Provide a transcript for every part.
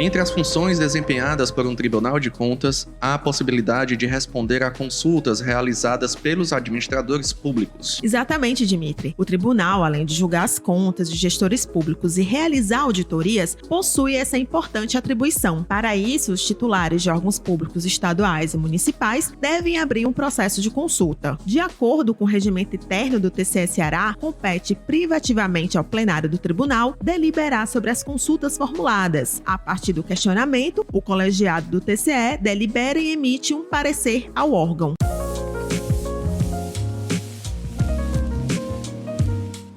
Entre as funções desempenhadas por um Tribunal de Contas, há a possibilidade de responder a consultas realizadas pelos administradores públicos. Exatamente, Dimitri. O tribunal, além de julgar as contas de gestores públicos e realizar auditorias, possui essa importante atribuição. Para isso, os titulares de órgãos públicos estaduais e municipais devem abrir um processo de consulta. De acordo com o regimento interno do TCE Ceará, compete privativamente ao plenário do tribunal deliberar sobre as consultas formuladas. A partir do questionamento, o colegiado do TCE delibera e emite um parecer ao órgão.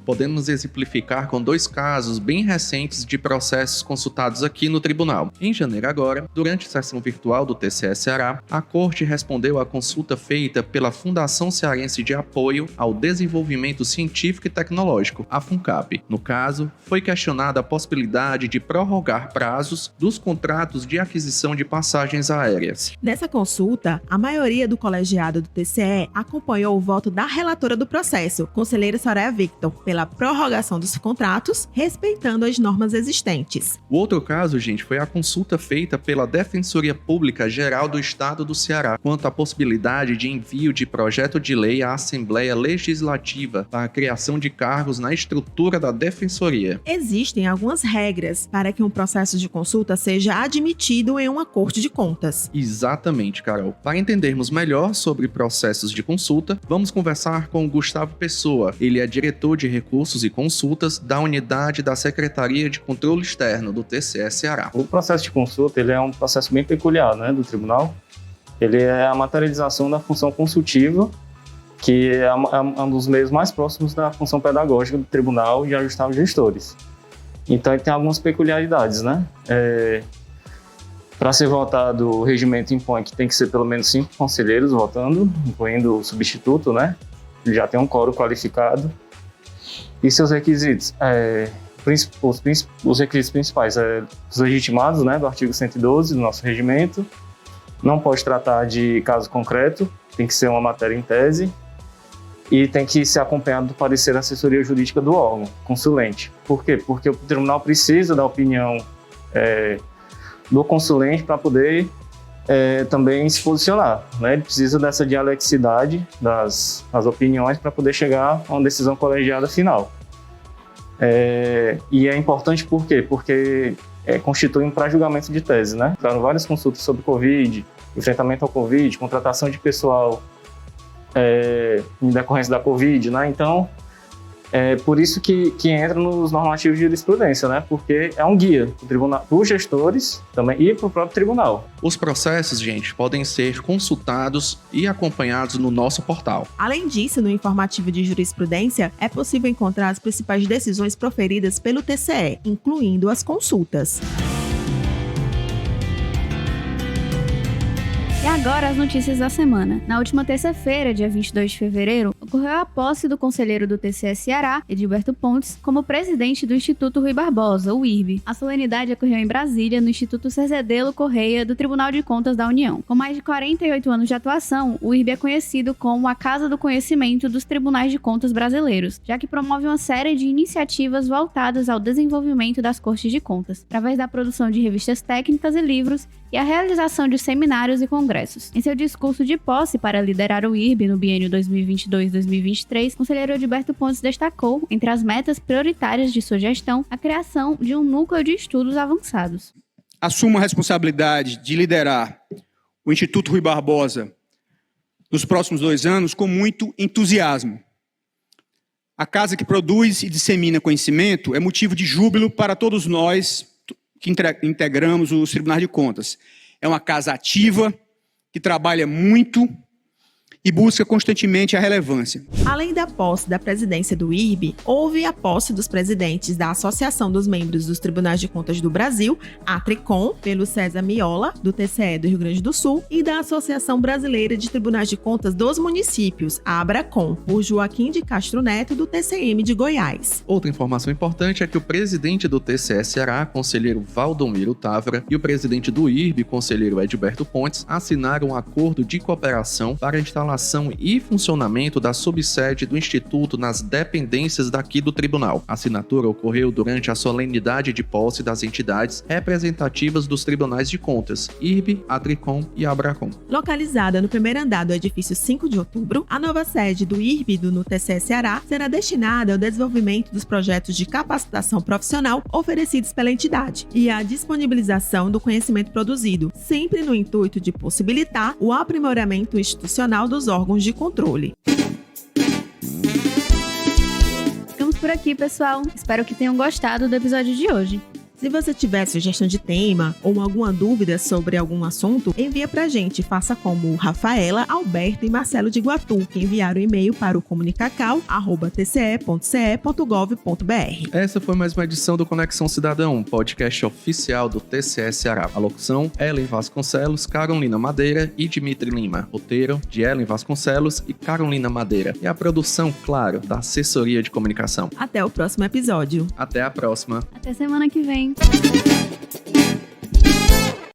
Podemos exemplificar com 2 casos bem recentes de processos consultados aqui no tribunal. Em janeiro agora, durante a sessão virtual do TCE Ceará, a Corte respondeu à consulta feita pela Fundação Cearense de Apoio ao Desenvolvimento Científico e Tecnológico, a FUNCAP. No caso, foi questionada a possibilidade de prorrogar prazos dos contratos de aquisição de passagens aéreas. Nessa consulta, a maioria do colegiado do TCE acompanhou o voto da relatora do processo, conselheira Soraya Victor, pela prorrogação dos contratos, respeitando as normas existentes. O outro caso, gente, foi a consulta feita pela Defensoria Pública Geral do Estado do Ceará quanto à possibilidade de envio de projeto de lei à Assembleia Legislativa para a criação de cargos na estrutura da Defensoria. Existem algumas regras para que um processo de consulta seja admitido em uma Corte de Contas. Exatamente, Carol. Para entendermos melhor sobre processos de consulta, vamos conversar com o Gustavo Pessoa. Ele é diretor de Recursos e Consultas da Unidade da Secretaria de Controle Externo do TCE Ceará. O processo de consulta ele é um processo bem peculiar, do tribunal. Ele é a materialização da função consultiva, que é um dos meios mais próximos da função pedagógica do tribunal de ajustar os gestores. Então ele tem algumas peculiaridades, Para ser votado, o regimento impõe que tem que ser pelo menos 5 conselheiros votando, incluindo o substituto, Ele já tem um quórum qualificado. E seus requisitos? Os requisitos principais os legitimados, do artigo 112 do nosso regimento. Não pode tratar de caso concreto, tem que ser uma matéria em tese. E tem que ser acompanhado do parecer da assessoria jurídica do órgão, consulente. Por quê? Porque o tribunal precisa da opinião do consulente para poder também se posicionar. Ele precisa dessa dialeticidade das opiniões para poder chegar a uma decisão colegiada final. E é importante por quê? Porque constitui um pré-julgamento de tese. Entraram várias consultas sobre Covid, enfrentamento ao Covid, contratação de pessoal em decorrência da Covid. Então, é por isso que entra nos normativos de jurisprudência, porque é um guia para o tribunal, para os gestores também e para o próprio tribunal. Os processos, gente, podem ser consultados e acompanhados no nosso portal. Além disso, no informativo de jurisprudência, é possível encontrar as principais decisões proferidas pelo TCE, incluindo as consultas. E agora as notícias da semana. Na última terça-feira, dia 22 de fevereiro, ocorreu a posse do conselheiro do TCE Ceará, Edilberto Pontes, como presidente do Instituto Rui Barbosa, o IRB. A solenidade ocorreu em Brasília, no Instituto Cerzedelo Correia do Tribunal de Contas da União. Com mais de 48 anos de atuação, o IRB é conhecido como a Casa do Conhecimento dos Tribunais de Contas brasileiros, já que promove uma série de iniciativas voltadas ao desenvolvimento das Cortes de Contas, através da produção de revistas técnicas e livros e a realização de seminários e congressos. Em seu discurso de posse para liderar o IRB no biênio 2022-2023, o conselheiro Edilberto Pontes destacou, entre as metas prioritárias de sua gestão, a criação de um núcleo de estudos avançados. Assumo a responsabilidade de liderar o Instituto Rui Barbosa nos próximos 2 anos com muito entusiasmo. A casa que produz e dissemina conhecimento é motivo de júbilo para todos nós que integramos os Tribunais de Contas. É uma casa ativa, que trabalha muito e busca constantemente a relevância. Além da posse da presidência do IRB, houve a posse dos presidentes da Associação dos Membros dos Tribunais de Contas do Brasil, a ATRICOM, pelo César Miola, do TCE do Rio Grande do Sul, e da Associação Brasileira de Tribunais de Contas dos Municípios, a ABRACOM, por Joaquim de Castro Neto, do TCM de Goiás. Outra informação importante é que o presidente do TCE Ceará, conselheiro Valdomiro Távora, e o presidente do IRB, conselheiro Edilberto Pontes, assinaram um acordo de cooperação para a instalação instalação e funcionamento da subsede do Instituto nas dependências daqui do Tribunal. A assinatura ocorreu durante a solenidade de posse das entidades representativas dos Tribunais de Contas, IRB, Adricom e Abracom. Localizada no primeiro andar do edifício 5 de outubro, a nova sede do IRB no TCE Ceará será destinada ao desenvolvimento dos projetos de capacitação profissional oferecidos pela entidade e à disponibilização do conhecimento produzido, sempre no intuito de possibilitar o aprimoramento institucional dos órgãos de controle. Ficamos por aqui, pessoal. Espero que tenham gostado do episódio de hoje. Se você tiver sugestão de tema ou alguma dúvida sobre algum assunto, envia pra gente. Faça como Rafaela, Alberto e Marcelo de Iguatu, que enviaram o e-mail para o comunicacau@tce.ce.gov.br. Essa foi mais uma edição do Conexão Cidadão, podcast oficial do TCE Ceará. A locução, Ellen Vasconcelos, Carolina Madeira e Dimitri Lima. Roteiro, de Ellen Vasconcelos e Carolina Madeira. E a produção, claro, da Assessoria de Comunicação. Até o próximo episódio. Até a próxima. Até semana que vem.